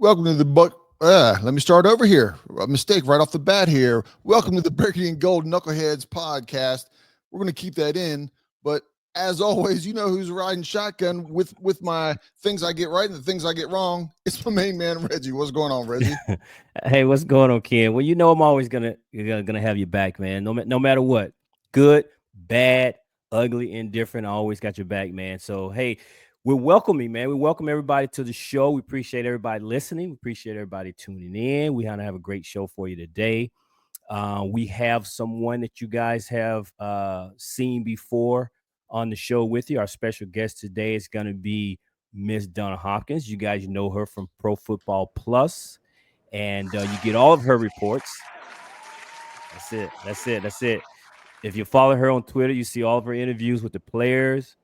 Welcome to the let me start over here. A mistake right off the bat here. Welcome to the Burgundy Gold Knuckleheads podcast. We're going to keep that in, but as always, you know who's riding shotgun with my things I get right and the things I get wrong. It's my main man, Reggie. What's going on, Reggie? Hey, what's going on, Ken? Well, you know I'm always gonna have your back, man. No matter what, good, bad, ugly, indifferent, I always got your back, man. So hey, we're welcoming, man. We welcome everybody to the show. We appreciate everybody listening. We appreciate everybody tuning in. We want to have a great show for you today. We have someone that you guys have seen before on the show with you. Our special guest today is going to be Miss Donna Hopkins. You guys know her from Pro Football Plus, and you get all of her reports. That's it. If you follow her on Twitter, you see all of her interviews with the players.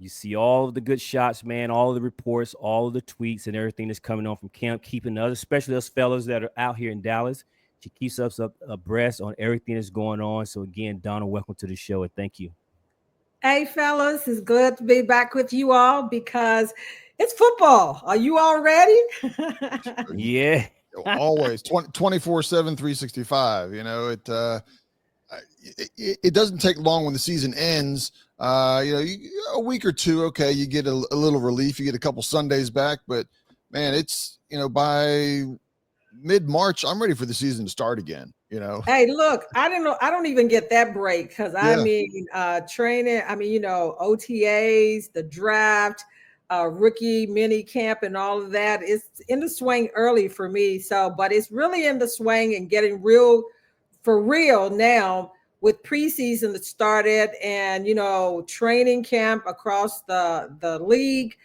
You see all of the good shots, man, all of the reports, all of the tweets and everything that's coming on from camp, keeping us, especially us fellas that are out here in Dallas. She keeps us up abreast on everything that's going on. So again, Donna, welcome to the show and thank you. Hey, fellas, it's good to be back with you all because it's football. Are you all ready? Yeah. Always 24/7, 365. You know, it doesn't take long when the season ends. A week or two, okay, you get a little relief. You get a couple Sundays back, but man, it's, by mid-March, I'm ready for the season to start again. Hey, look, I don't even get that break because training, OTAs, the draft, rookie mini camp and all of that is in the swing early for me. So, but it's really in the swing and getting for real now with preseason that started and, training camp across the league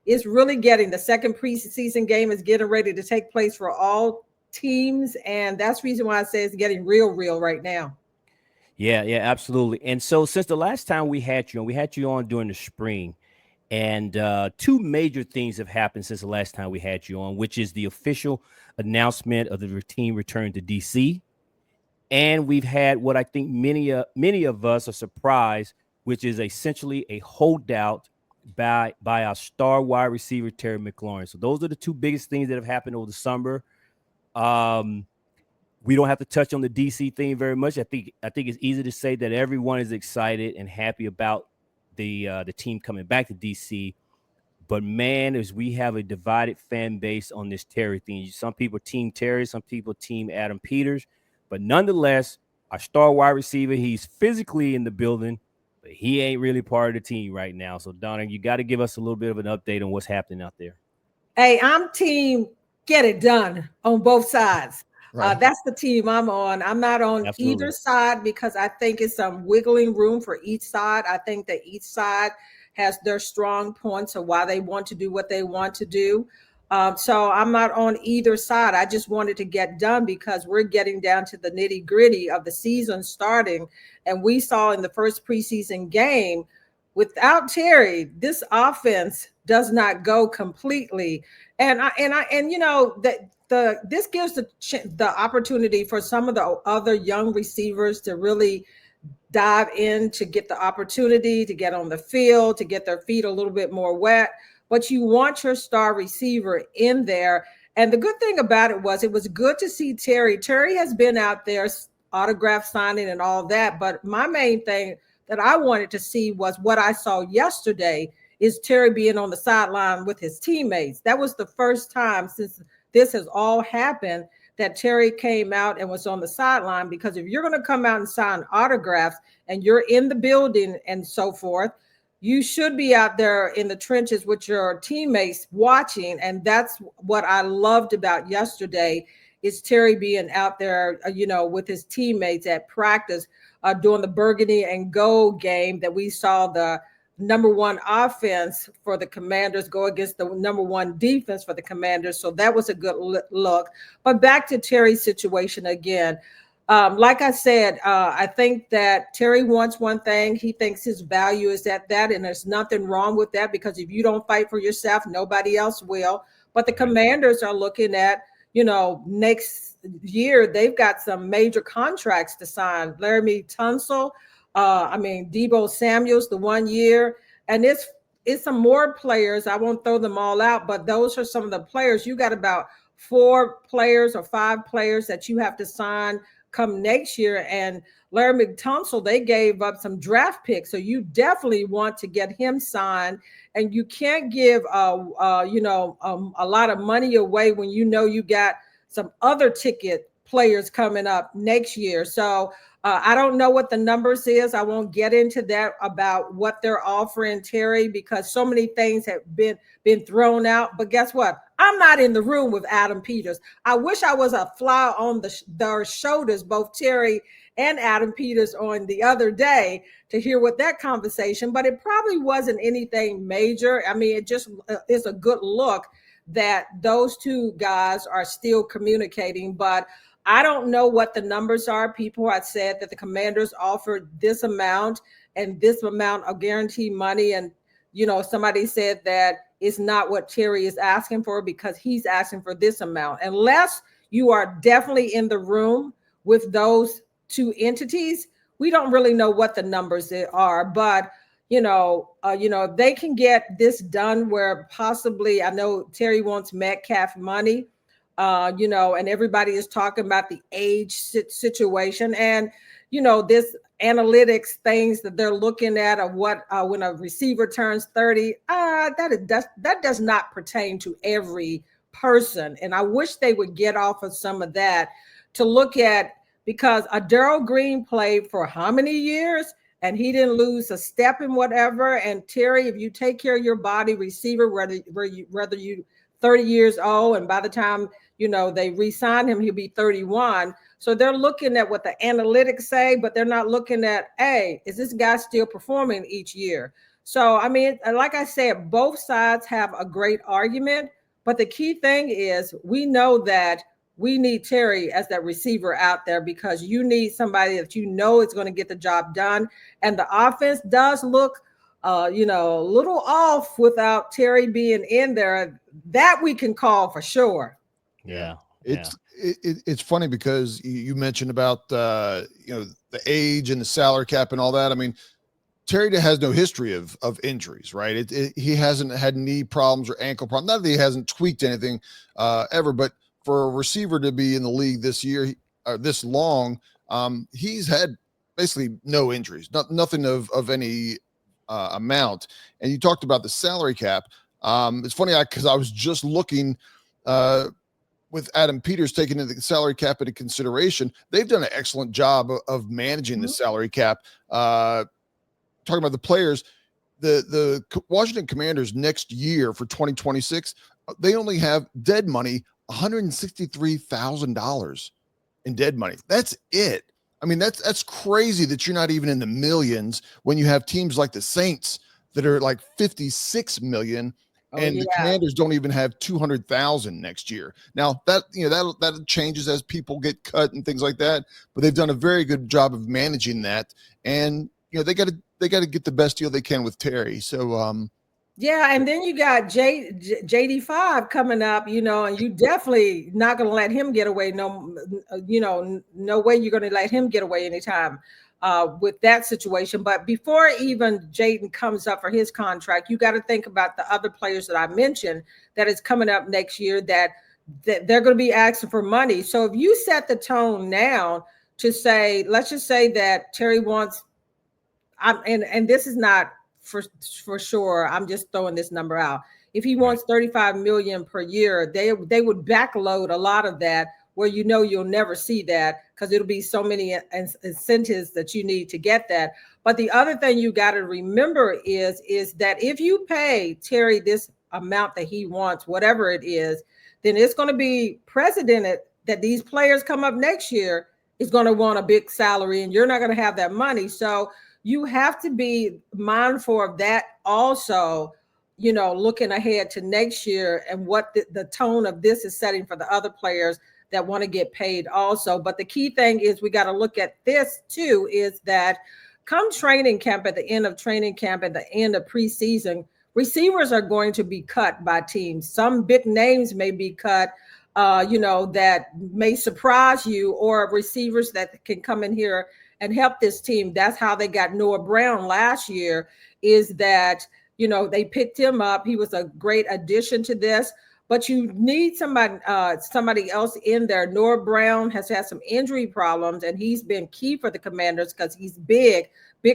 is really getting the second preseason game is getting ready to take place for all teams, and that's the reason why I say it's getting real right now. Yeah, absolutely. And so since the last time we had you on during the spring, and two major things have happened since the last time we had you on, which is the official announcement of the team return to DC, and we've had what I think many of us are surprised, which is essentially a holdout by our star wide receiver Terry McLaurin. So those are the two biggest things that have happened over the summer. We don't have to touch on the DC thing very much. I think it's easy to say that everyone is excited and happy about the team coming back to DC. But man, as we have a divided fan base on this Terry thing. Some people team Terry, some people team Adam Peters. But nonetheless, our star wide receiver, he's physically in the building, but he ain't really part of the team right now. So Donna, you got to give us a little bit of an update on what's happening out there. Hey, I'm team get it done on both sides. Right. That's the team I'm on. I'm not on either side because I think it's some wiggling room for each side. I think that each side has their strong points of why they want to do what they want to do. So I'm not on either side. I just wanted to get done because we're getting down to the nitty gritty of the season starting. And we saw in the first preseason game, without Terry, this offense does not go completely. And this gives the opportunity for some of the other young receivers to really dive in to get the opportunity to get on the field, to get their feet a little bit more wet. But you want your star receiver in there. And the good thing about it was good to see Terry. Terry has been out there autograph signing and all that. But my main thing that I wanted to see was what I saw yesterday is Terry being on the sideline with his teammates. That was the first time since this has all happened that Terry came out and was on the sideline, because if you're going to come out and sign autographs and you're in the building and so forth, you should be out there in the trenches with your teammates watching. And that's what I loved about yesterday is Terry being out there, with his teammates at practice during the Burgundy and Gold game that we saw the number one offense for the Commanders go against the number one defense for the Commanders. So that was a good look. But back to Terry's situation again. Like I said, I think that Terry wants one thing. He thinks his value is at that, and there's nothing wrong with that, because if you don't fight for yourself, nobody else will. But the Commanders are looking at, next year, they've got some major contracts to sign. Laramie Tunsil, Debo Samuels, the 1 year, and it's some more players. I won't throw them all out, but those are some of the players. You got about 4 players or 5 players that you have to sign come next year. And Larry McTunsell, they gave up some draft picks, so you definitely want to get him signed. And you can't give a lot of money away when you know you got some other ticket players coming up next year. So I don't know what the numbers is. I won't get into that about what they're offering Terry, because so many things have been thrown out. But guess what? I'm not in the room with Adam Peters. I wish I was a fly on their shoulders, both Terry and Adam Peters, on the other day to hear what that conversation, but it probably wasn't anything major. I mean, it just is a good look that those two guys are still communicating, but I don't know what the numbers are. People had said that the Commanders offered this amount and this amount of guaranteed money. And, somebody said that it's not what Terry is asking for because he's asking for this amount. Unless you are definitely in the room with those two entities, we don't really know what the numbers are. But, if they can get this done where possibly, I know Terry wants Metcalf money, and everybody is talking about the age situation and, this analytics things that they're looking at of what when a receiver turns 30, that does not pertain to every person. And I wish they would get off of some of that to look at, because a Darrell Green played for how many years and he didn't lose a step in whatever. And Terry, if you take care of your body, receiver, whether you 30 years old, and by the time they re-sign him, he'll be 31. So they're looking at what the analytics say, but they're not looking at, hey, is this guy still performing each year? So, I mean, like I said, both sides have a great argument, but the key thing is we know that we need Terry as that receiver out there, because you need somebody that is going to get the job done. And the offense does look a little off without Terry being in there. That we can call for sure. Yeah. It's funny because you mentioned about the age and the salary cap and all that. I mean, Terry has no history of injuries, right? He hasn't had knee problems or ankle problems. Not that he hasn't tweaked anything ever, but for a receiver to be in the league this year, this long, he's had basically no injuries, nothing of any amount. And you talked about the salary cap. It's funny because I was just looking with Adam Peters taking the salary cap into consideration. They've done an excellent job of managing the salary cap. Talking about the players, the Washington Commanders next year for 2026, they only have dead money, $163,000 in dead money. That's it. I mean, that's crazy that you're not even in the millions when you have teams like the Saints that are like 56 million. The Commanders don't even have 200,000 next year. Now that changes as people get cut and things like that, but they've done a very good job of managing that. And they got to get the best deal they can with Terry. So and then you got JD5 coming up, and you definitely not going to let him get away. No way you're going to let him get away anytime with that situation. But before even Jaden comes up for his contract, you got to think about the other players that I mentioned that is coming up next year that they're going to be asking for money. So if you set the tone now to say, let's just say that Terry wants, and this is not for sure, I'm just throwing this number out. If he wants 35 million per year, they would backload a lot of that, where you'll never see that because it'll be so many incentives that you need to get that. But the other thing you got to remember is that if you pay Terry this amount that he wants, whatever it is, then it's going to be precedented that these players come up next year is going to want a big salary, and you're not going to have that money. So you have to be mindful of that also, looking ahead to next year and what the tone of this is setting for the other players that want to get paid also. But the key thing is we got to look at this too, is that come training camp, at the end of training camp, at the end of preseason, receivers are going to be cut by teams. Some big names may be cut, that may surprise you, or receivers that can come in here and help this team. That's how they got Noah Brown last year, is that, they picked him up. He was a great addition to this. but you need somebody else in there. Noah Brown has had some injury problems, and he's been key for the Commanders because he's big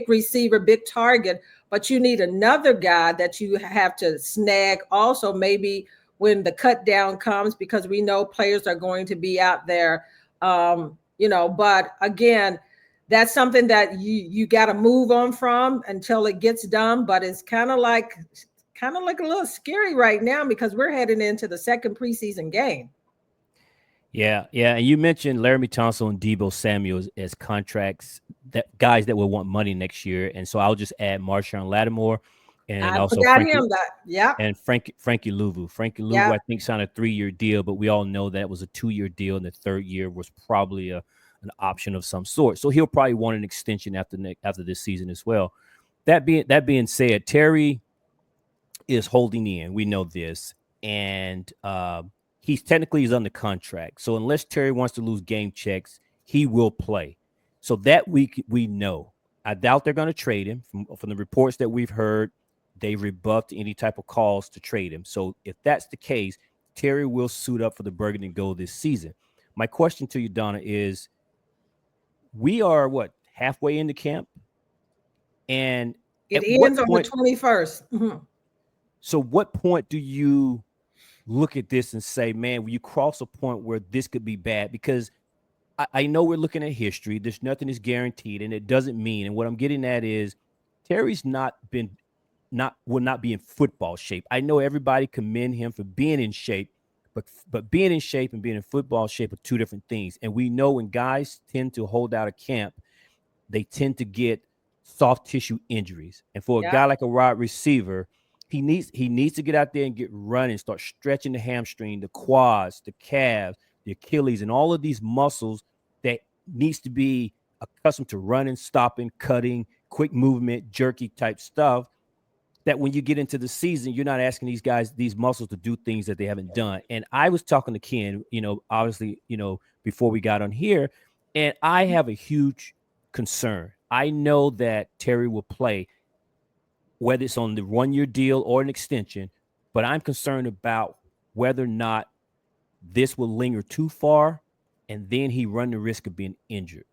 receiver, big target. But you need another guy that you have to snag also, maybe when the cut down comes, because we know players are going to be out there. But again, that's something that you got to move on from until it gets done. But it's kind of like a little scary right now because we're heading into the second preseason game. Yeah. And you mentioned Laramie Tunsil and Deebo Samuel as contracts, that guys that will want money next year. And so I'll just add Marshawn Lattimore and I also forgot him. and Frankie Louvu. Frankie Louvu, Yep. I think, signed a 3-year deal, but we all know that it was a 2-year deal, and the third year was probably an option of some sort. So he'll probably want an extension after this season as well. That being said, Terry is holding in. We know this, and he's under contract. So unless Terry wants to lose game checks, he will play. So that week we know. I doubt they're going to trade him. From the reports that we've heard, they rebuffed any type of calls to trade him. So if that's the case, Terry will suit up for the Burgundy Gold this season. My question to you, Donna, is we are halfway into camp, and it ends on the 21st. Mm-hmm. So what point do you look at this and say, man, will you cross a point where this could be bad? Because I know we're looking at history. There's nothing is guaranteed, and it doesn't mean. And what I'm getting at is Terry's will not be in football shape. I know everybody commend him for being in shape, but being in shape and being in football shape are two different things. And we know when guys tend to hold out of camp, they tend to get soft tissue injuries. And for a guy like a wide receiver, he needs to get out there and get running, start stretching the hamstring, the quads, the calves, the Achilles, and all of these muscles that needs to be accustomed to running, stopping, cutting, quick movement, jerky type stuff, that when you get into the season, you're not asking these muscles to do things that they haven't done. And I was talking to Ken, obviously, before we got on here, and I have a huge concern. I know that Terry will play, whether it's on the 1-year deal or an extension, but I'm concerned about whether or not this will linger too far and then he run the risk of being injured.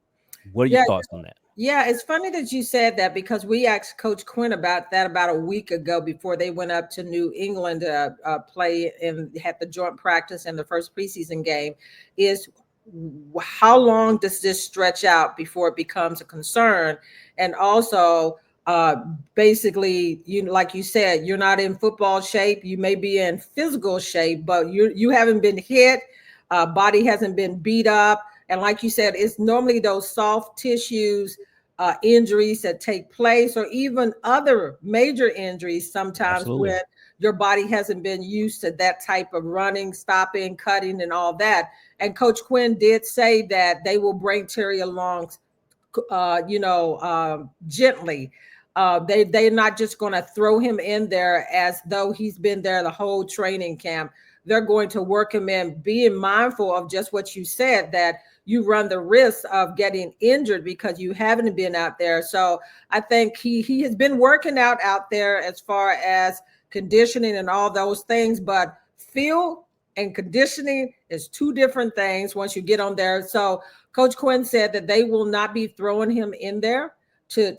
What are your thoughts on that? Yeah, it's funny that you said that because we asked Coach Quinn about that about a week ago before they went up to New England to play and had the joint practice in the first preseason game. Is how long does this stretch out before it becomes a concern? And also, basically, like you said, you're not in football shape. You may be in physical shape, but you haven't been hit. Body hasn't been beat up. And like you said, it's normally those soft tissues, injuries that take place, or even other major injuries sometimes. Absolutely. When your body hasn't been used to that type of running, stopping, cutting, and all that. And Coach Quinn did say that they will bring Terry along, gently. They're not just going to throw him in there as though he's been there the whole training camp. They're going to work him in, being mindful of just what you said, that you run the risk of getting injured because you haven't been out there. So I think he has been working out there as far as conditioning and all those things, but feel and conditioning is two different things once you get on there. So Coach Quinn said that they will not be throwing him in there to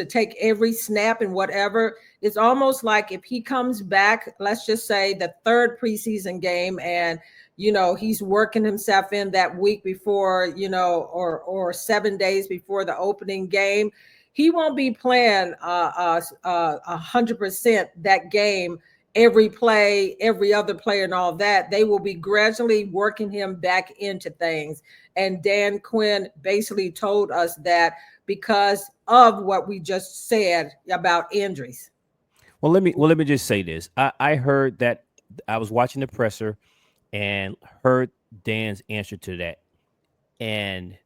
take every snap and whatever. It's almost like if he comes back, let's just say the third preseason game, and he's working himself in that week before, or 7 days before the opening game, he won't be playing 100% that game, every play, every other player and all that. They will be gradually working him back into things. And Dan Quinn basically told us that because of what we just said about injuries. Well, let me just say this. I heard that, I was watching the presser and heard Dan's answer to that, and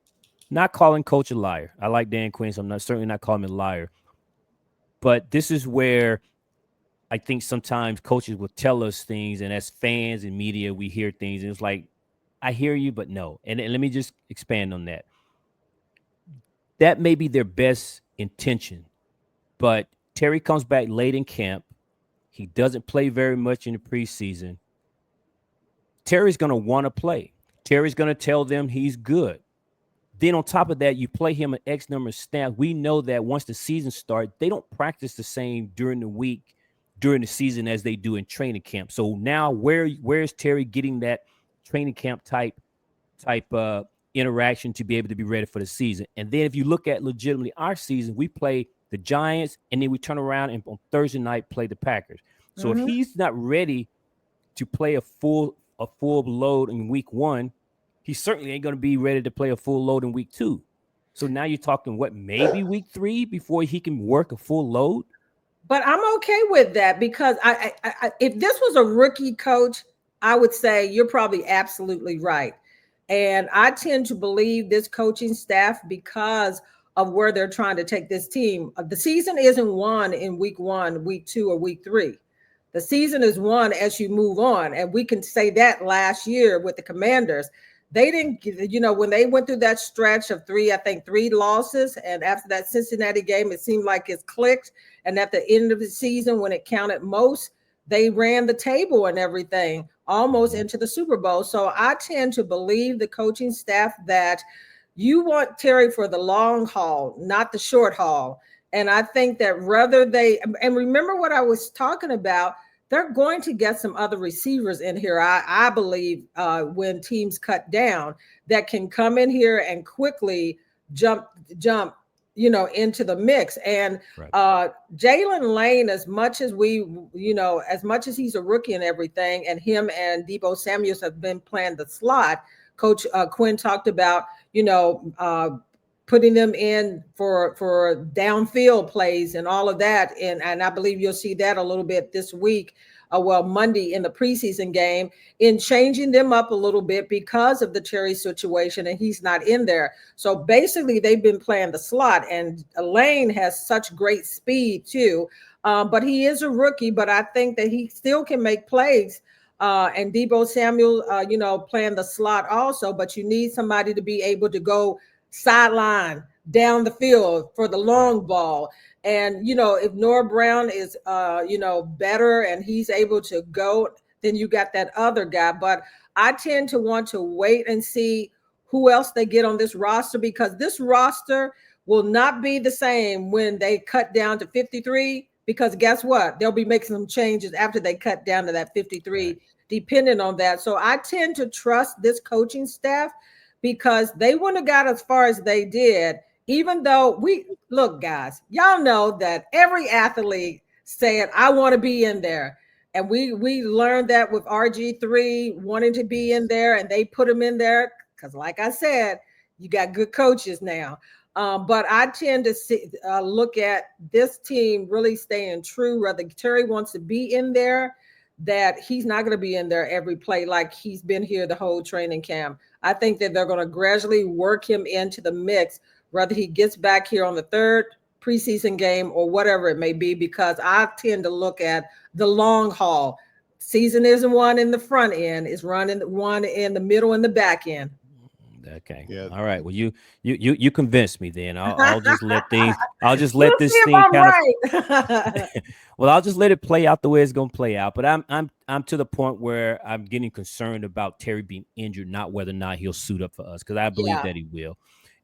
not calling Coach a liar. I like Dan Quinn, so I'm certainly not calling him a liar. But this is where I think sometimes coaches will tell us things, and as fans and media, we hear things, and it's like, I hear you, but no. And let me just expand on that. That may be their best intention, but Terry comes back late in camp. He doesn't play very much in the preseason. Terry's going to want to play. Terry's going to tell them he's good. Then on top of that, you play him an X number of snaps. We know that once the season starts, they don't practice the same during the week, during the season as they do in training camp. So now where's Terry getting that training camp type interaction to be able to be ready for the season? And then if you look at legitimately our season, we play the Giants and then we turn around and on Thursday night play the Packers. So if he's not ready to play a full load in week 1, he certainly ain't going to be ready to play a full load in week 2. So now you're talking maybe week 3 before he can work a full load. But I'm okay with that because I if this was a rookie coach, I would say you're probably absolutely right. And I tend to believe this coaching staff because of where they're trying to take this team. The season isn't won in week 1, week 2, or week 3. The season is won as you move on. And we can say that last year with the Commanders. They didn't, when they went through that stretch of 3 losses. And after that Cincinnati game, it seemed like it's clicked. And at the end of the season, when it counted most, they ran the table and everything almost into the Super Bowl. So I tend to believe the coaching staff that you want Terry for the long haul, not the short haul. And I think that and remember what I was talking about, they're going to get some other receivers in here, I believe, when teams cut down, that can come in here and quickly jump, into the mix. And Jalen Lane, as much as he's a rookie and everything, and him and Deebo Samuels have been playing the slot, Coach Quinn talked about, putting them in for downfield plays and all of that. And I believe you'll see that a little bit this week, Monday in the preseason game, in changing them up a little bit because of the Terry situation, and he's not in there. So basically they've been playing the slot, and Lane has such great speed too. But he is a rookie, but I think that he still can make plays. And Deebo Samuel, playing the slot also, but you need somebody to be able to go sideline down the field for the long ball. And, if Noah Brown is, better and he's able to go, then you got that other guy. But I tend to want to wait and see who else they get on this roster, because this roster will not be the same when they cut down to 53, because guess what? They'll be making some changes after they cut down to that 53, depending on that. So I tend to trust this coaching staff, because they wouldn't have got as far as they did, even though look, guys, y'all know that every athlete said, I want to be in there. And we learned that with RG3 wanting to be in there, and they put him in there because, like I said, you got good coaches now. But I tend to look at this team really staying true, whether Terry wants to be in there, that he's not going to be in there every play like he's been here the whole training camp. I think that they're going to gradually work him into the mix, whether he gets back here on the 3rd preseason game or whatever it may be, because I tend to look at the long haul. Season isn't one in the front end, it's running one in the middle and the back end. Okay. Yeah. All right. Well, you convinced me. Then I'll just let things. I'll just let this thing kind of. Well, I'll just let it play out the way it's going to play out. But I'm to the point where I'm getting concerned about Terry being injured, not whether or not he'll suit up for us, because I believe that he will.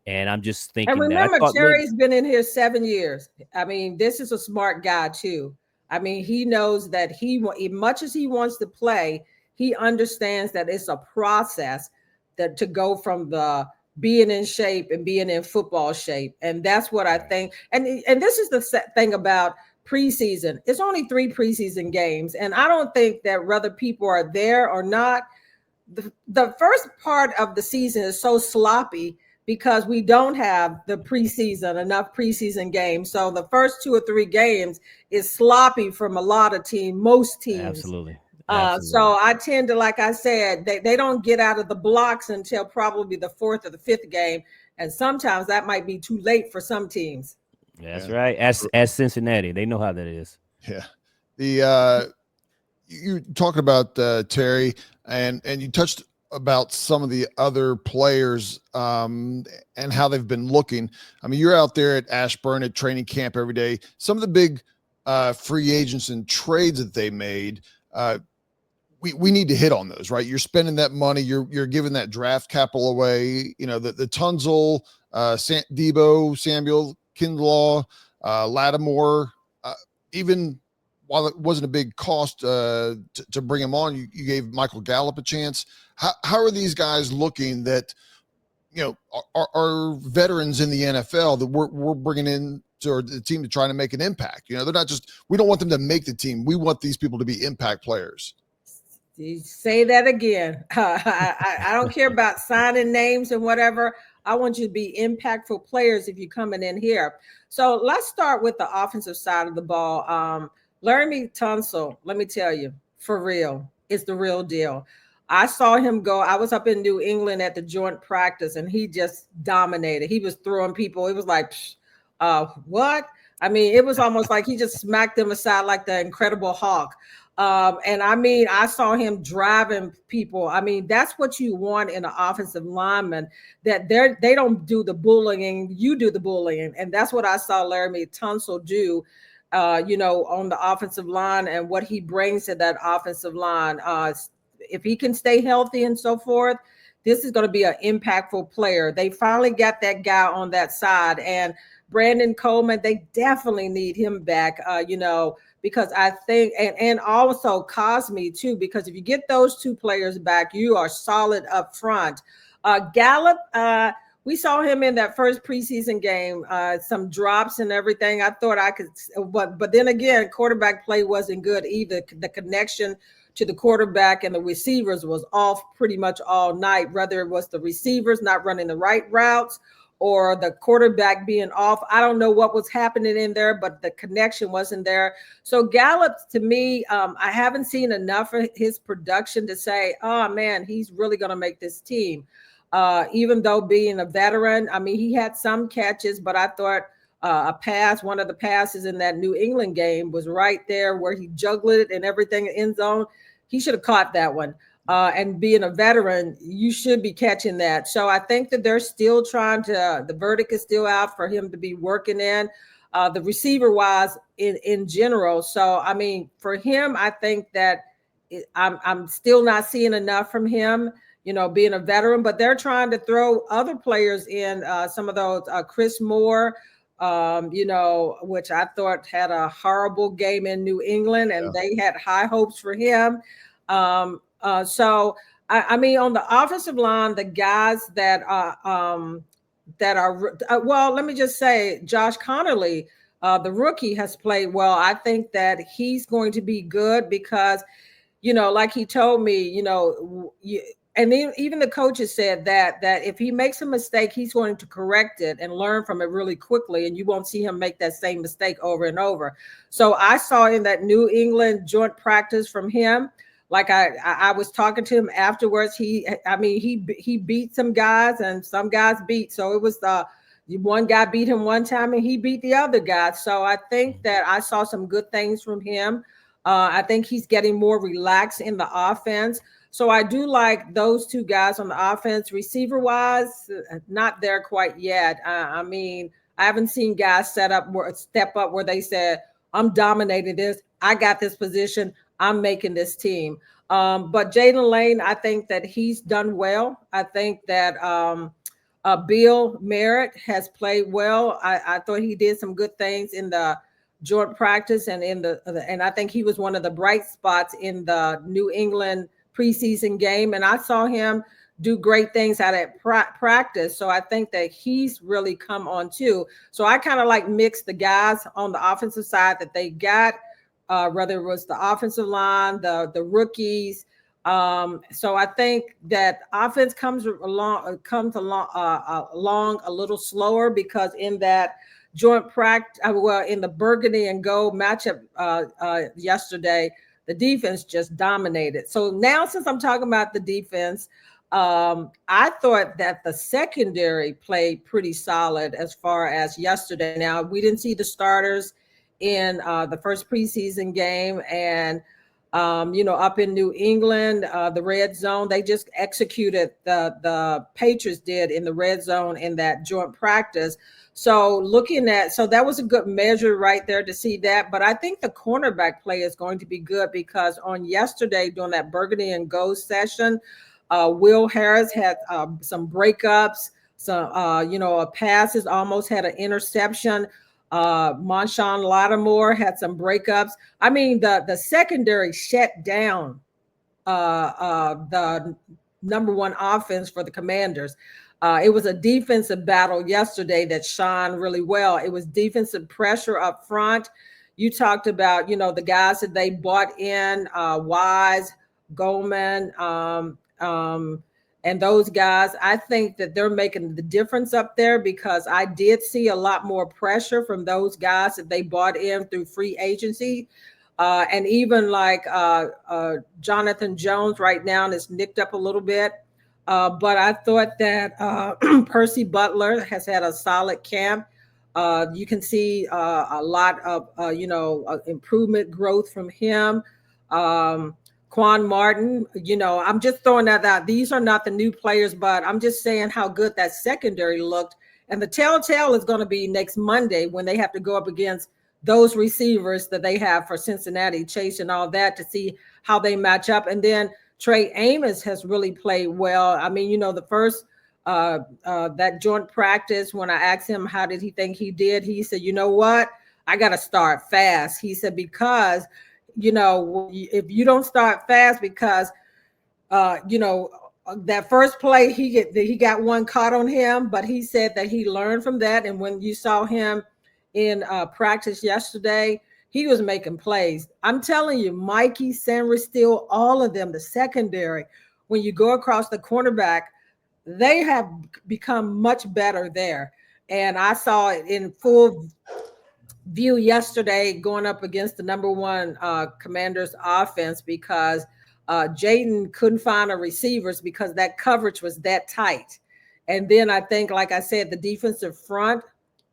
And I'm just thinking. And remember, Terry's been in here 7 years. I mean, this is a smart guy too. I mean, he knows that as much as he wants to play, he understands that it's a process that to go from the being in shape and being in football shape. And that's what I think. And this is the thing about preseason. It's only 3 preseason games. And I don't think that whether people are there or not, the first part of the season is so sloppy because we don't have enough preseason games. So the first 2 or 3 games is sloppy from a lot of most teams. Absolutely. So I tend to, like I said, they don't get out of the blocks until probably the 4th or the 5th game. And sometimes that might be too late for some teams. That's right. As Cincinnati, they know how that is. Yeah. You talking about Terry, and you touched about some of the other players and how they've been looking. I mean, you're out there at Ashburn at training camp every day. Some of the big free agents and trades that they made, we need to hit on those, right? You're spending that money, you're giving that draft capital away. You know, the Tunzel, Debo, Samuel, Kinlaw, Lattimore, even while it wasn't a big cost to bring him on, you gave Michael Gallup a chance. How are these guys looking that, you know, are veterans in the NFL that we're bringing in to the team to try to make an impact? You know, they're not just, we don't want them to make the team. We want these people to be impact players. You say that again. I don't care about signing names and whatever. I want you to be impactful players if you're coming in here. So let's start with the offensive side of the ball. Laramie Tunsil, let me tell you, for real, it's the real deal. I saw him go. I was up in New England at the joint practice, and he just dominated. He was throwing people. It was like, what? I mean, it was almost like he just smacked them aside like the Incredible Hulk. And I mean, I saw him driving people. I mean, that's what you want in an offensive lineman, that they don't do the bullying, you do the bullying. And that's what I saw Laramie Tunsil do, you know, on the offensive line, and what he brings to that offensive line. If he can stay healthy and so forth, this is going to be an impactful player. They finally got that guy on that side. And Brandon Coleman, they definitely need him back, you know, because I think, and also Cosme too, because if you get those two players back, you are solid up front. Gallup, we saw him in that first preseason game, some drops and everything. I thought I could, but then again, quarterback play wasn't good either. The connection to the quarterback and the receivers was off pretty much all night, whether it was the receivers not running the right routes or the quarterback being off. I don't know what was happening in there, but the connection wasn't there. So Gallup, to me, I haven't seen enough of his production to say, oh man, he's really going to make this team. Even though being a veteran, I mean, he had some catches, but I thought one of the passes in that New England game was right there where he juggled it and everything in end zone. He should have caught that one. And being a veteran, you should be catching that. So I think that they're still trying to, the verdict is still out for him to be working in the receiver wise in general. So, I mean, for him, I think that I'm still not seeing enough from him, you know, being a veteran, but they're trying to throw other players in, some of those, Chris Moore, you know, which I thought had a horrible game in New England, and they had high hopes for him. So I mean, on the offensive line, the guys that are well, let me just say, Josh Connerly, the rookie, has played well. I think that he's going to be good because, you know, like he told me, you know, and then even the coaches said that if he makes a mistake, he's going to correct it and learn from it really quickly, and you won't see him make that same mistake over and over. So I saw in that New England joint practice from him, like I was talking to him afterwards. He beat some guys and some guys beat. So it was one guy beat him one time and he beat the other guy. So I think that I saw some good things from him. I think he's getting more relaxed in the offense. So I do like those two guys on the offense. Receiver wise, not there quite yet. I mean, I haven't seen guys step up where they said, I'm dominating this. I got this position. I'm making this team. But Jaden Lane, I think that he's done well. I think that Bill Merritt has played well. I thought he did some good things in the joint practice and and I think he was one of the bright spots in the New England preseason game. And I saw him do great things out at practice. So I think that he's really come on too. So I kind of like mix the guys on the offensive side that they got, whether it was the offensive line, the rookies. So I think that offense comes along a little slower because in that joint practice, in the Burgundy and Gold matchup yesterday, the defense just dominated. So now, since I'm talking about the defense, I thought that the secondary played pretty solid as far as yesterday. Now, we didn't see the starters in the first preseason game, and Up in New England, the red zone, they just executed the Patriots did in the red zone in that joint practice. So that was a good measure right there to see that. But I think the cornerback play is going to be good because on yesterday during that Burgundy and Gold session, Will Harris had some breakups, some passes, almost had an interception. Marshawn Lattimore had some breakups. I mean, the secondary shut down the number one offense for the Commanders. It was a defensive battle yesterday that shone really well. It was defensive pressure up front. You talked about, the guys that they bought in, Wise, Goldman, and those guys. I think that they're making the difference up there because I did see a lot more pressure from those guys that they bought in through free agency. And even like Jonathan Jones right now is nicked up a little bit. But I thought that Percy Butler has had a solid camp. You can see a lot of, improvement growth from him. Quan Martin, I'm just throwing that out. These are not the new players, but I'm just saying how good that secondary looked. And the telltale is going to be next Monday when they have to go up against those receivers that they have for Cincinnati, Chase and all that, to see how they match up. And then Trey Amos has really played well. I mean, the first that joint practice, when I asked him how did he think he did, he said, you know what? I got to start fast. He said, because if you don't start fast, because that first play he got one caught on him, but he said that he learned from that. And when you saw him in practice yesterday, he was making plays. I'm telling you, Mikey, San Steele, all of them, the secondary, when you go across the cornerback, they have become much better there. And I saw it in full view yesterday going up against the number one Commanders offense because Jaden couldn't find a receivers because that coverage was that tight. And then I think, like I said, the defensive front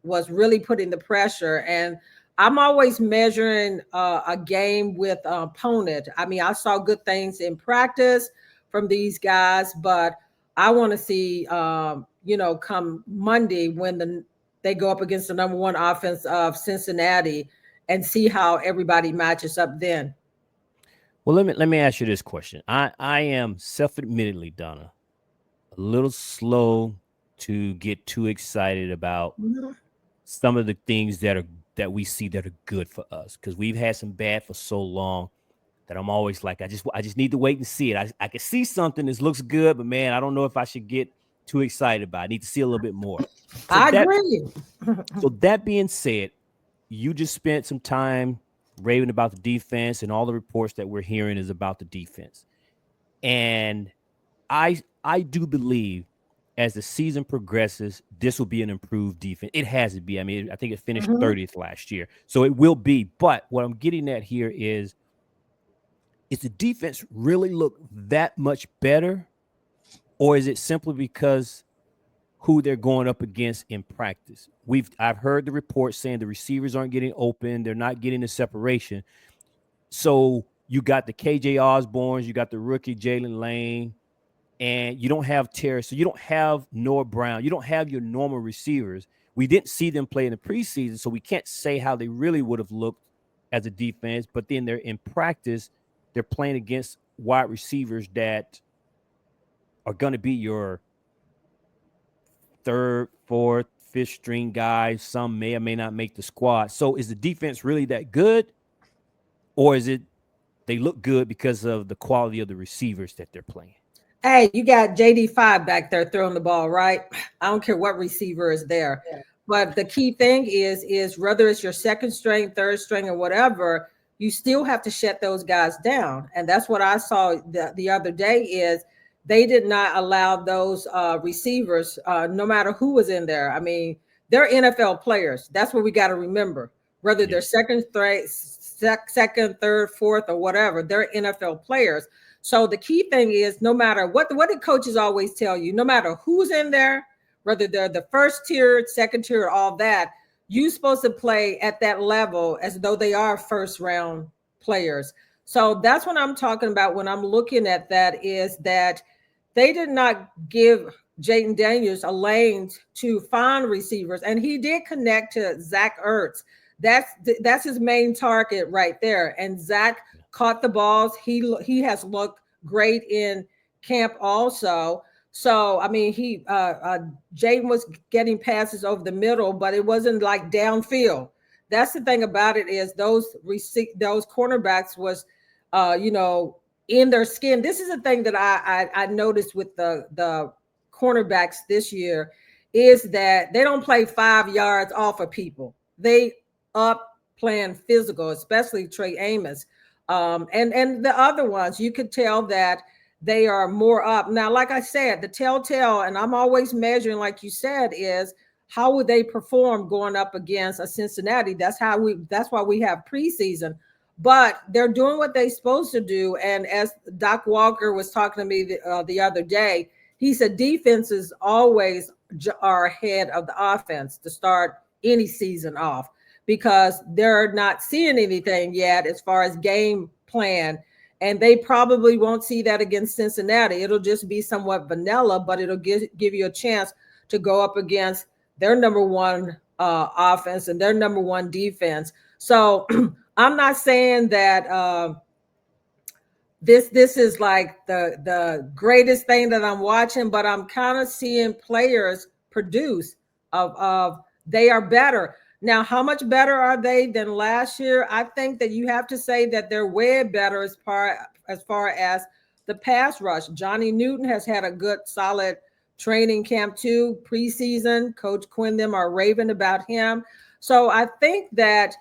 was really putting the pressure. And I'm always measuring a game with opponent. I mean, I saw good things in practice from these guys, but I want to see, come Monday when they go up against the number one offense of Cincinnati and see how everybody matches up then. Well, let me ask you this question. I am self-admittedly, Donna, a little slow to get too excited about some of the things that we see that are good for us, because we've had some bad for so long that I'm always like, I just need to wait and see it. I can see something that looks good, but man, I don't know if I should get too excited about it. I need to see a little bit more. I agree. So that being said, you just spent some time raving about the defense, and all the reports that we're hearing is about the defense. And I do believe as the season progresses, this will be an improved defense. It has to be. I mean, I think it finished 30th last year. So it will be. But what I'm getting at here is the defense really look that much better? Or is it simply because who they're going up against in practice? I've heard the reports saying the receivers aren't getting open. They're not getting the separation. So you got the KJ Osborns, you got the rookie Jalen Lane, and you don't have Terry. So you don't have Noah Brown. You don't have your normal receivers. We didn't see them play in the preseason, so we can't say how they really would have looked as a defense. But then they're in practice, they're playing against wide receivers that are going to be your third, fourth, fifth string guys. Some may or may not make the squad. So is the defense really that good? Or is it they look good because of the quality of the receivers that they're playing? Hey, you got JD5 back there throwing the ball, right? I don't care what receiver is there. Yeah. But the key thing is whether it's your second string, third string, or whatever, you still have to shut those guys down. And that's what I saw the other day is they did not allow those receivers, no matter who was in there. I mean, they're NFL players. That's what we got to remember. Whether they're second, third, fourth, or whatever, they're NFL players. So the key thing is no matter what the coaches always tell you, no matter who's in there, whether they're the first tier, second tier, all that, you're supposed to play at that level as though they are first round players. So that's what I'm talking about when I'm looking at that, is that they did not give Jaden Daniels a lane to find receivers, and he did connect to Zach Ertz. That's his main target right there. And Zach caught the balls. He has looked great in camp also. So I mean, Jaden was getting passes over the middle, but it wasn't like downfield. That's the thing about it, is those cornerbacks was, in their skin. This is a thing that I noticed with the cornerbacks this year, is that they don't play 5 yards off of people. They up playing physical, especially Trey Amos. And the other ones, you could tell that they are more up. Now, like I said, the telltale, and I'm always measuring, like you said, is how would they perform going up against a Cincinnati? That's why we have preseason. But they're doing what they're supposed to do. And as Doc Walker was talking to me the other day, he said defenses always are ahead of the offense to start any season off, because they're not seeing anything yet as far as game plan. And they probably won't see that against Cincinnati. It'll just be somewhat vanilla, but it'll give you a chance to go up against their number one offense and their number one defense. So I'm not saying that this is like the greatest thing that I'm watching, but I'm kind of seeing players produce of they are better. Now, how much better are they than last year? I think that you have to say that they're way better as far as the pass rush. Johnny Newton has had a good, solid training camp too, preseason. Coach Quinn them are raving about him. So I think that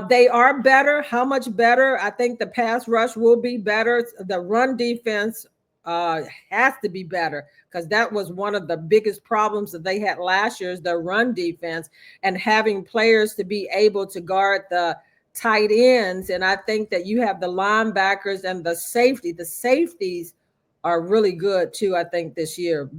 they are better. How much better? I think the pass rush will be better. The run defense has to be better, because that was one of the biggest problems that they had last year, is the run defense and having players to be able to guard the tight ends. And I think that you have the linebackers and the safety. The safeties are really good too, I think, this year.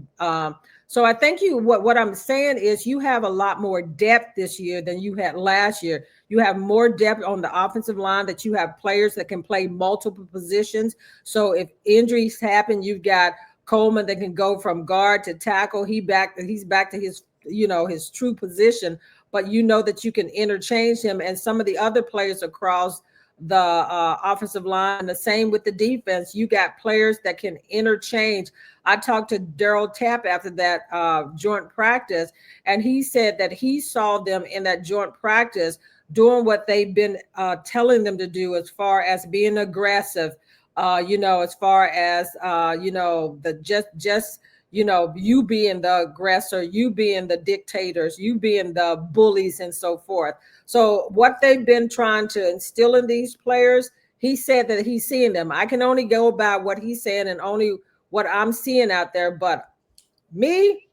So I think what I'm saying is you have a lot more depth this year than you had last year. You have more depth on the offensive line, that you have players that can play multiple positions. So if injuries happen, you've got Coleman that can go from guard to tackle. He's back to his, his true position, but you know that you can interchange him and some of the other players across the offensive line. The same with the defense. You got players that can interchange. I talked to Daryl Tapp after that joint practice, and he said that he saw them in that joint practice doing what they've been telling them to do, as far as being aggressive, as far as, you being the aggressor, you being the dictators, you being the bullies, and so forth. So what they've been trying to instill in these players, he said that he's seeing them. I can only go by what he's saying and only what I'm seeing out there. But me,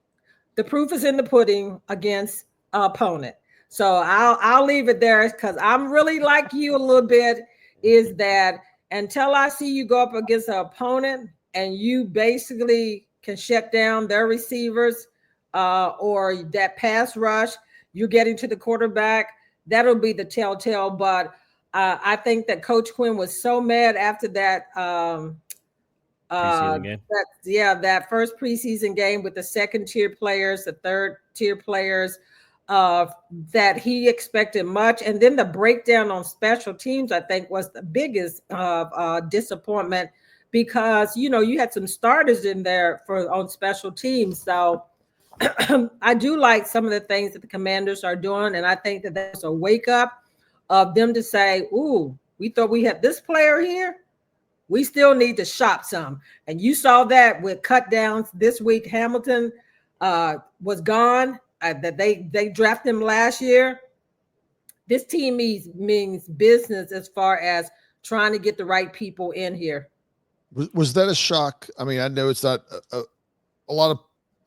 the proof is in the pudding against opponent. So I'll leave it there, because I'm really like you a little bit, is that until I see you go up against an opponent and you basically can shut down their receivers or that pass rush, you're getting to the quarterback, that'll be the telltale. But I think that Coach Quinn was so mad after that that first preseason game with the second tier players, the third tier players, that he expected much. And then the breakdown on special teams, I think, was the biggest disappointment, because you had some starters in there on special teams. So I do like some of the things that the Commanders are doing, and I think that that's a wake up of them to say, "Ooh, we thought we had this player here. We still need to shop some." And you saw that with cut downs this week. Hamilton was gone. That they drafted him last year. This team means business as far as trying to get the right people in here. Was that a shock? I mean, I know it's not a lot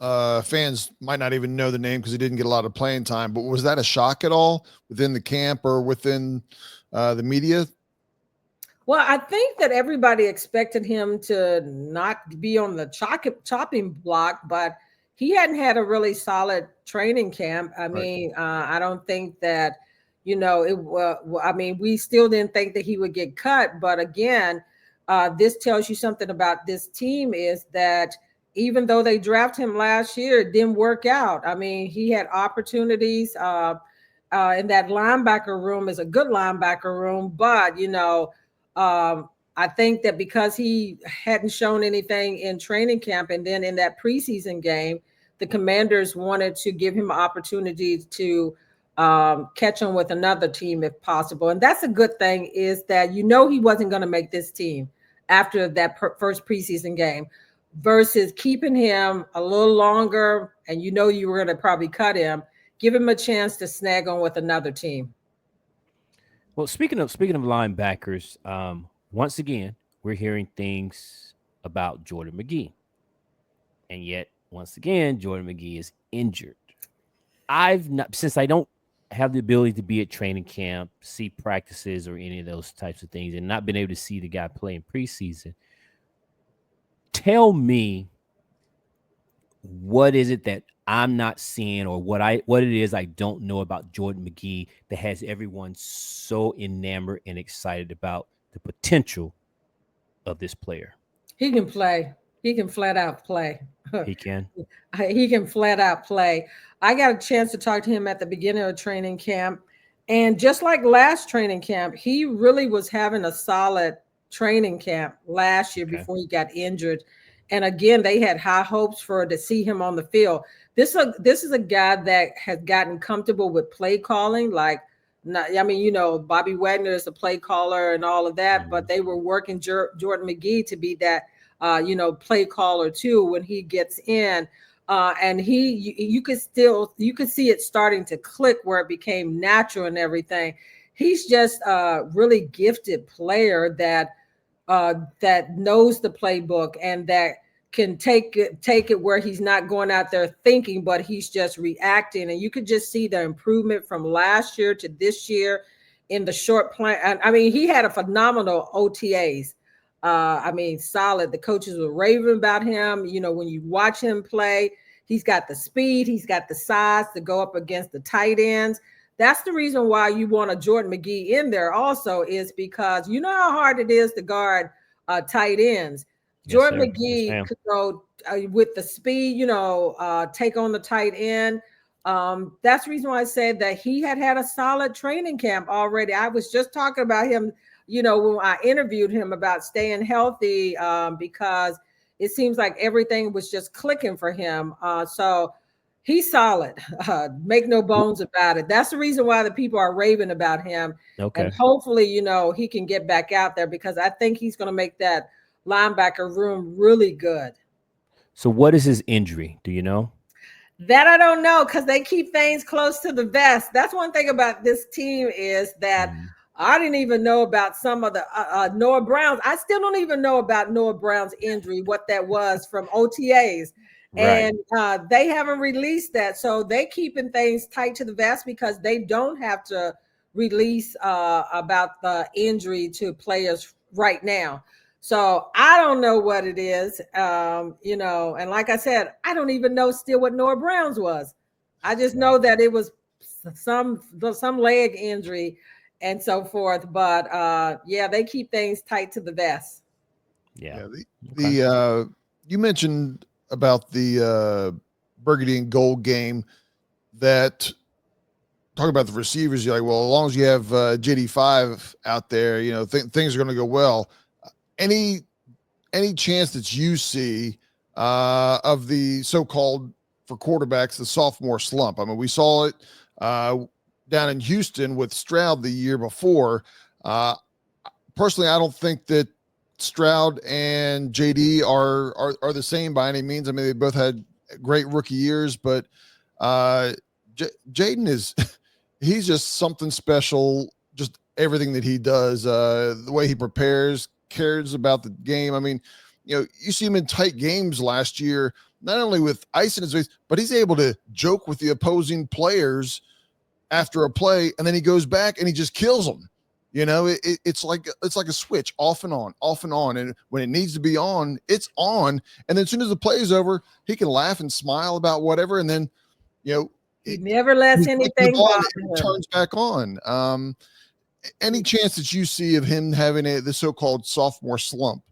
of fans might not even know the name because he didn't get a lot of playing time, but was that a shock at all within the camp or within the media? Well, I think that everybody expected him to not be on the chopping block, but he hadn't had a really solid training camp. I mean, I don't think that, I mean, we still didn't think that he would get cut. But again, this tells you something about this team is that even though they drafted him last year, it didn't work out. I mean, he had opportunities. In that linebacker room is a good linebacker room, but I think that because he hadn't shown anything in training camp and then in that preseason game, the Commanders wanted to give him an opportunity to catch on with another team if possible. And that's a good thing, is that he wasn't going to make this team after that first preseason game, versus keeping him a little longer and you were going to probably cut him. Give him a chance to snag on with another team. Well, speaking of linebackers, once again, we're hearing things about Jordan McGee. And yet, once again, Jordan McGee is injured. Since I don't have the ability to be at training camp, see practices or any of those types of things, and not been able to see the guy play in preseason, tell me, what is it that I'm not seeing, or what it is I don't know about Jordan McGee that has everyone so enamored and excited about the potential of this player? He can play. He can flat out play. He can. He can flat out play. I got a chance to talk to him at the beginning of training camp. And just like last training camp, he really was having a solid training camp last year before he got injured. And again, they had high hopes to see him on the field. This is a guy that has gotten comfortable with play calling. Bobby Wagner is a play caller and all of that, but they were working Jordan McGee to be that, play caller too when he gets in. And you could see it starting to click where it became natural and everything. He's just a really gifted player that knows the playbook and that can take it where he's not going out there thinking, but he's just reacting. And you could just see the improvement from last year to this year in the short plan. I mean, he had a phenomenal OTAs. Solid. The coaches were raving about him. When you watch him play, he's got the speed, he's got the size to go up against the tight ends. That's the reason why you want a Jordan McGee in there also, is because you know how hard it is to guard tight ends. Jordan McGee could go with the speed, take on the tight end. That's the reason why I said that he had a solid training camp already. I was just talking about him, when I interviewed him about staying healthy, because it seems like everything was just clicking for him. So he's solid. Make no bones about it. That's the reason why the people are raving about him. Okay. And hopefully, he can get back out there, because I think he's going to make that linebacker room really good. So what is his injury? Do you know? That I don't know, because they keep things close to the vest. That's one thing about this team, is that I didn't even know about some of the Noah Brown's. I still don't even know about Noah Brown's injury, what that was from OTAs. Right. And they haven't released that. So they keeping things tight to the vest, because they don't have to release about the injury to players right now. So I don't know what it is, and like I said, I don't even know still what Noah Brown's was. I just know that it was some leg injury and so forth. But they keep things tight to the vest. Yeah. You mentioned about the Burgundy and Gold game, that talking about the receivers, you're like, well, as long as you have JD5 out there, things are going to go well. Any chance that you see of the so-called, for quarterbacks, the sophomore slump? I mean, we saw it down in Houston with Stroud the year before. Personally, I don't think that Stroud and JD are the same by any means. I mean, they both had great rookie years, but Jaden he's just something special. Just everything that he does, the way he prepares, cares about the game. I mean, you see him in tight games last year, not only with ice in his face, but he's able to joke with the opposing players after a play, and then he goes back and he just kills them. It's like a switch, off and on. And when it needs to be on, it's on. And then as soon as the play is over, he can laugh and smile about whatever. And then, He never lets anything bother him. It turns back on. Any chance that you see of him having the so-called sophomore slump?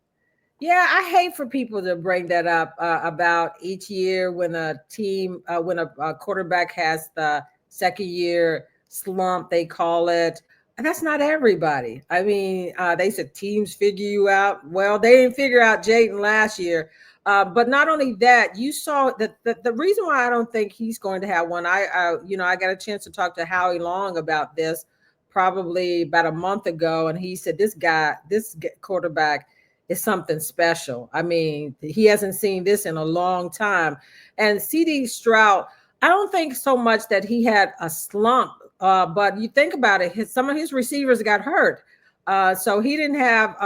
Yeah, I hate for people to bring that up about each year when a team, when a quarterback has the second year slump, they call it. And that's not everybody. I mean, they said teams figure you out. Well, they didn't figure out Jayden last year. But not only that, you saw that the reason why I don't think he's going to have one. I got a chance to talk to Howie Long about this probably about a month ago, and he said this quarterback is something special. I mean, he hasn't seen this in a long time. And CD Stroud, I don't think so much that he had a slump, but you think about it, some of his receivers got hurt. So he didn't have,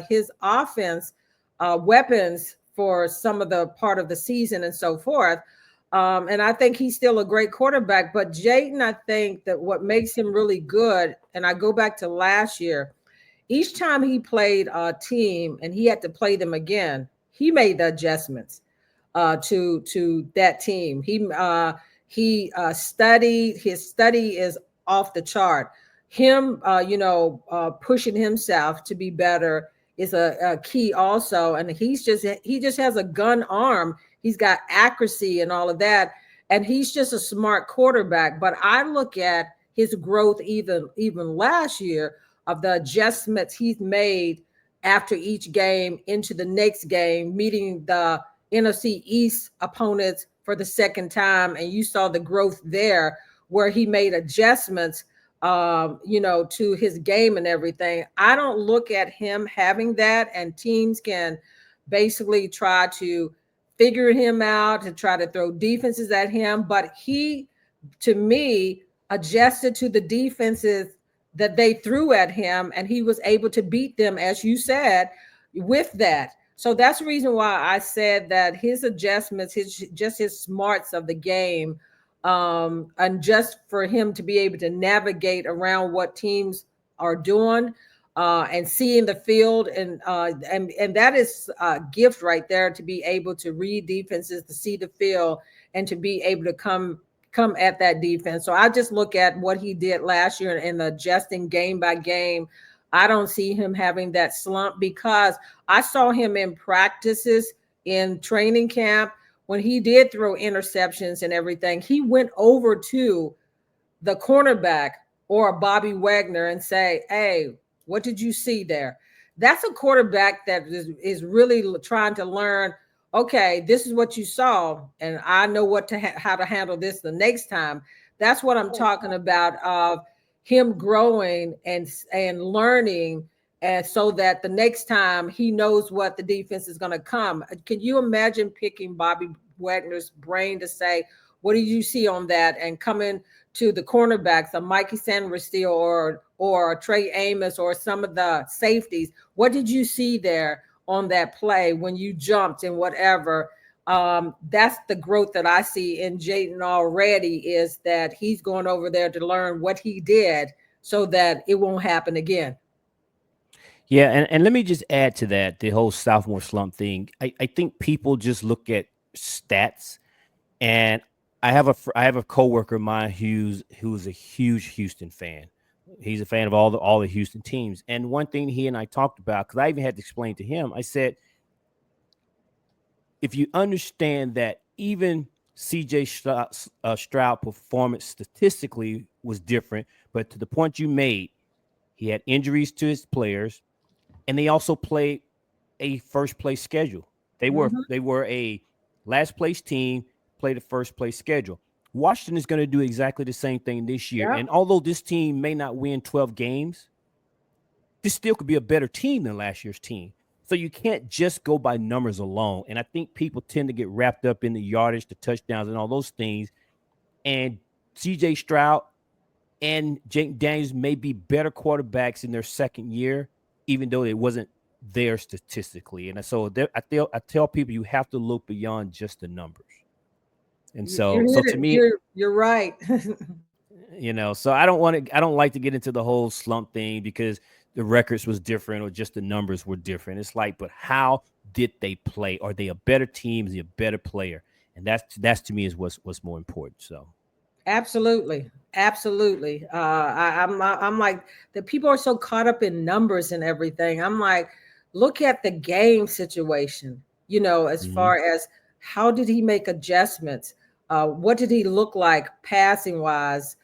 his offense weapons for some of the part of the season and so forth. And I think he's still a great quarterback. But Jayden, I think that what makes him really good, and I go back to last year, each time he played a team and he had to play them again, he made the adjustments to that team. He studied. His study is off the chart. Him, pushing himself to be better is a key also. And he just has a gun arm. He's got accuracy and all of that. And he's just a smart quarterback. But I look at his growth even last year of the adjustments he's made after each game into the next game, meeting the NFC East opponents for the second time. And you saw the growth there where he made adjustments, to his game and everything. I don't look at him having that, and teams can basically try to figure him out, to try to throw defenses at him. But he, to me, adjusted to the defenses that they threw at him, and he was able to beat them, as you said, with that. So that's the reason why I said that his adjustments, his smarts of the game, and just for him to be able to navigate around what teams are doing, and seeing the field, and that is a gift right there, to be able to read defenses, to see the field, and to be able to come at that defense. So I just look at what he did last year and adjusting game by game. I don't see him having that slump, because I saw him in practices, in training camp, when he did throw interceptions and everything. He went over to the cornerback or Bobby Wagner and say, "Hey, what did you see there?" That's a quarterback that is really trying to learn. Okay, this is what you saw, and I know how to handle this the next time. That's what I'm talking about, of him growing and learning, and so that the next time he knows what the defense is going to come. Can you imagine picking Bobby Wagner's brain to say, what did you see on that? And coming to the cornerbacks, a Mikey Sandersteele or Trey Amos, or some of the safeties, what did you see there on that play when you jumped and whatever? That's the growth that I see in Jayden already, is that he's going over there to learn what he did so that it won't happen again. Yeah, and let me just add to that, the whole sophomore slump thing. I think people just look at stats, and I have a coworker of mine who's a huge Houston fan. He's a fan of all the Houston teams. And one thing he and I talked about, because I even had to explain to him, I said, if you understand that even CJ Stroud performance statistically was different, but to the point you made, he had injuries to his players, and they also played a first place schedule. They were a last place team, played a first place schedule. Washington is going to do exactly the same thing this year. Yeah. And although this team may not win 12 games, this still could be a better team than last year's team. So you can't just go by numbers alone. And I think people tend to get wrapped up in the yardage, the touchdowns, and all those things. And CJ Stroud and Jake Daniels may be better quarterbacks in their second year, even though it wasn't there statistically. And so I tell people you have to look beyond just the numbers. And so to me, you're right. So I don't like to get into the whole slump thing, because the records was different or just the numbers were different. It's like, but how did they play? Are they a better team? Is he a better player? And that's to me is what's more important. So Absolutely. Absolutely. I'm like, the people are so caught up in numbers and everything. I'm like, look at the game situation, as far as how did he make adjustments? What did he look like passing wise?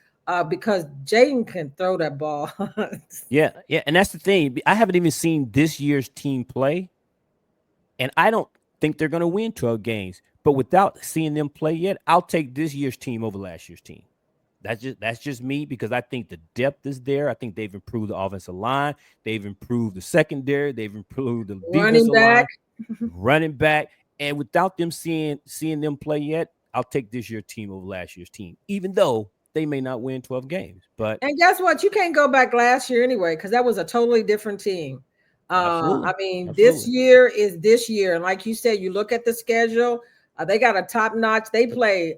Because Jaden can throw that ball. yeah, and that's the thing. I haven't even seen this year's team play, and I don't think they're going to win 12 games. But without seeing them play yet, I'll take this year's team over last year's team. That's just me, because I think the depth is there. I think they've improved the offensive line. They've improved the secondary. They've improved the Running defensive line, back. running back. And without them seeing them play yet, I'll take this year's team over last year's team, even though they may not win 12 games. But And guess what? You can't go back last year anyway, because that was a totally different team. absolutely, I mean, this absolutely. year is this year. And like you said, you look at the schedule, they got a top notch. They play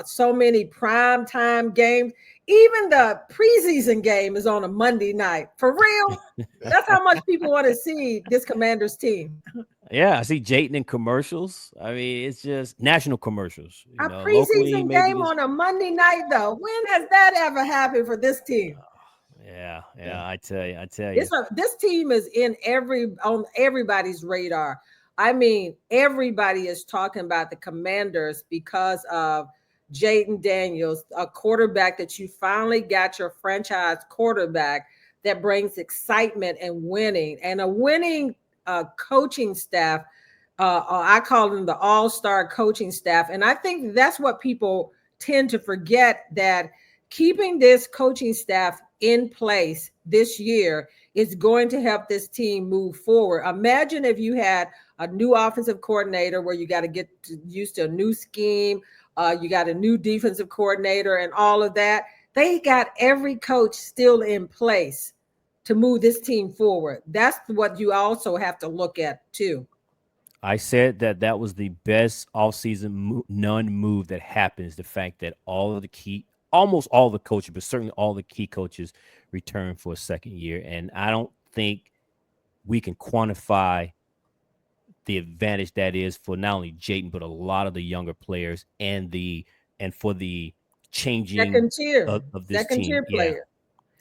so many prime time games. Even the preseason game is on a Monday night. For real. That's how much people want to see this Commanders team. Yeah, I see Jayton in commercials. I mean, it's just national commercials. A Locally, preseason maybe game it's on a Monday night, though. When has that ever happened for this team? yeah. Yeah. I tell you. This team is on everybody's radar. I mean, everybody is talking about the Commanders because of Jaden Daniels, a quarterback that you finally got your franchise quarterback that brings excitement and winning, and a winning coaching staff. I call them the all-star coaching staff, and I think that's what people tend to forget, that keeping this coaching staff in place this year is going to help this team move forward. Imagine if you had a new offensive coordinator where you got to get used to a new scheme, you got a new defensive coordinator and all of that. They got every coach still in place to move this team forward. That's what you also have to look at too. I said that was the best offseason non-move that happens. The fact that almost all the coaches, but certainly all the key coaches return for a second year. And I don't think we can quantify the advantage that is for not only Jayden, but a lot of the younger players and for the changing Second tier, of this second team. tier Yeah. player.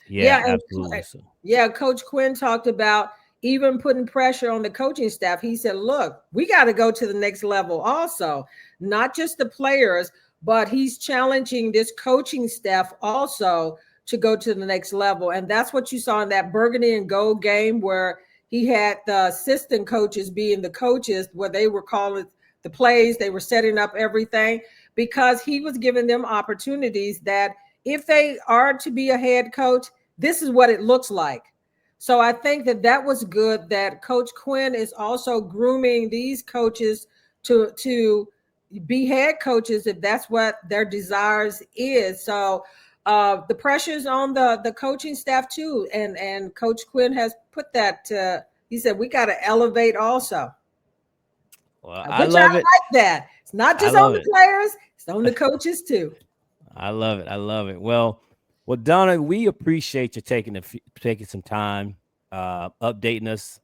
Yeah, Yeah, absolutely. and So yeah, Coach Quinn talked about even putting pressure on the coaching staff. He said, look, we got to go to the next level also, not just the players, but he's challenging this coaching staff also to go to the next level. And that's what you saw in that Burgundy and Gold game, where he had the assistant coaches being the coaches, where they were calling the plays, they were setting up everything, because he was giving them opportunities that if they are to be a head coach, this is what it looks like. So I think that was good, that Coach Quinn is also grooming these coaches to be head coaches if that's what their desires is. So the pressure's on the coaching staff too, and Coach Quinn has put that. He said we got to elevate also, well, I which I love it. like that. It's not I just on love the it. players; it's on the coaches too. I love it. I love it. Well, Donna, we appreciate you taking some time, updating us.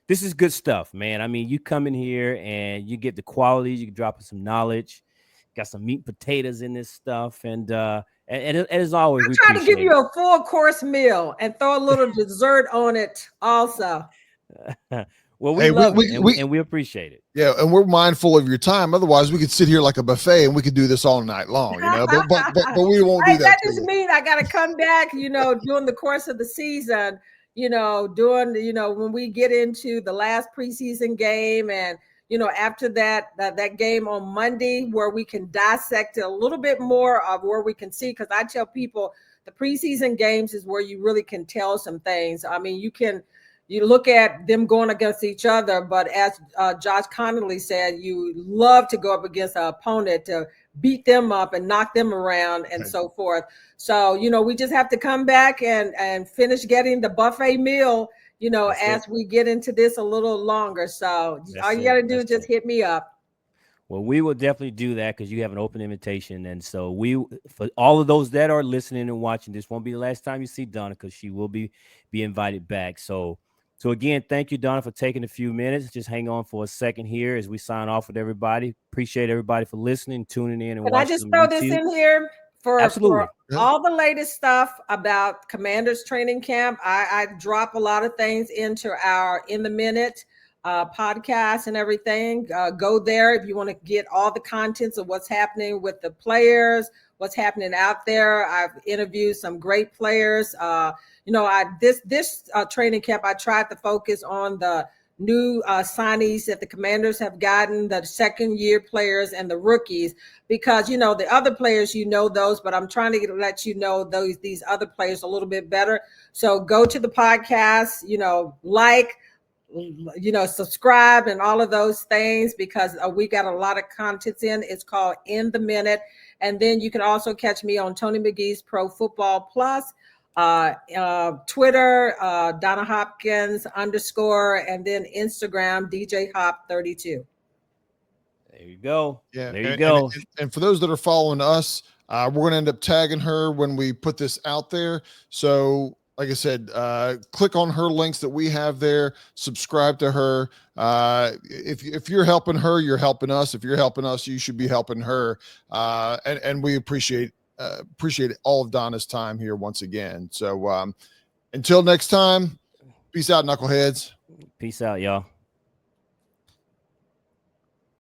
This is good stuff, man. I mean, you come in here and you get the quality. You can drop us some knowledge. Got some meat and potatoes in this stuff, and as always, we Try to give appreciate you a full course meal and throw a little dessert on it also. it. Well, we Hey, love it, and we appreciate it. yeah, and we're mindful of your time. Otherwise, we could sit here like a buffet and we could do this all night long, but we won't do that That to just you. means I got to come back, during the course of the season, when we get into the last preseason game, and after that game on Monday, where we can dissect it a little bit more of where we can see, because I tell people the preseason games is where you really can tell some things. I mean, you look at them going against each other, but as Josh Connolly said, you love to go up against an opponent to beat them up and knock them around and so forth. So, we just have to come back and finish getting the buffet meal, That's as it. we get into this a little longer. So all That's you got it. to do is That's just it. hit me up. Well, we will definitely do that because you have an open invitation, and so for all of those that are listening and watching, this won't be the last time you see Donna, because she will be invited back. So So again, thank you, Donna, for taking a few minutes. Just hang on for a second here as we sign off with everybody. Appreciate everybody for listening, tuning in, and Can I watching. just throw this in here Absolutely. for all the latest stuff about Commanders training camp? I drop a lot of things into our In the Minute podcast and everything. Go there if you want to get all the contents of what's happening with the players, what's happening out there. I've interviewed some great players. This training camp, I tried to focus on the new signees that the Commanders have gotten, the second-year players and the rookies, because the other players, those, but I'm trying to let these other players a little bit better. So go to the podcast, subscribe and all of those things, because we got a lot of contents in. It's called In the Minute. And then you can also catch me on Tony McGee's Pro Football Plus, Twitter, Donna Hopkins _ and then Instagram, DJ Hop 32. There you go. Yeah. There you go. And for those that are following us, we're going to end up tagging her when we put this out there. So like I said, click on her links that we have there, subscribe to her. If you're helping her, you're helping us. If you're helping us, you should be helping her. And we appreciate all of Donna's time here once again. So until next time, peace out, knuckleheads. Peace out, y'all.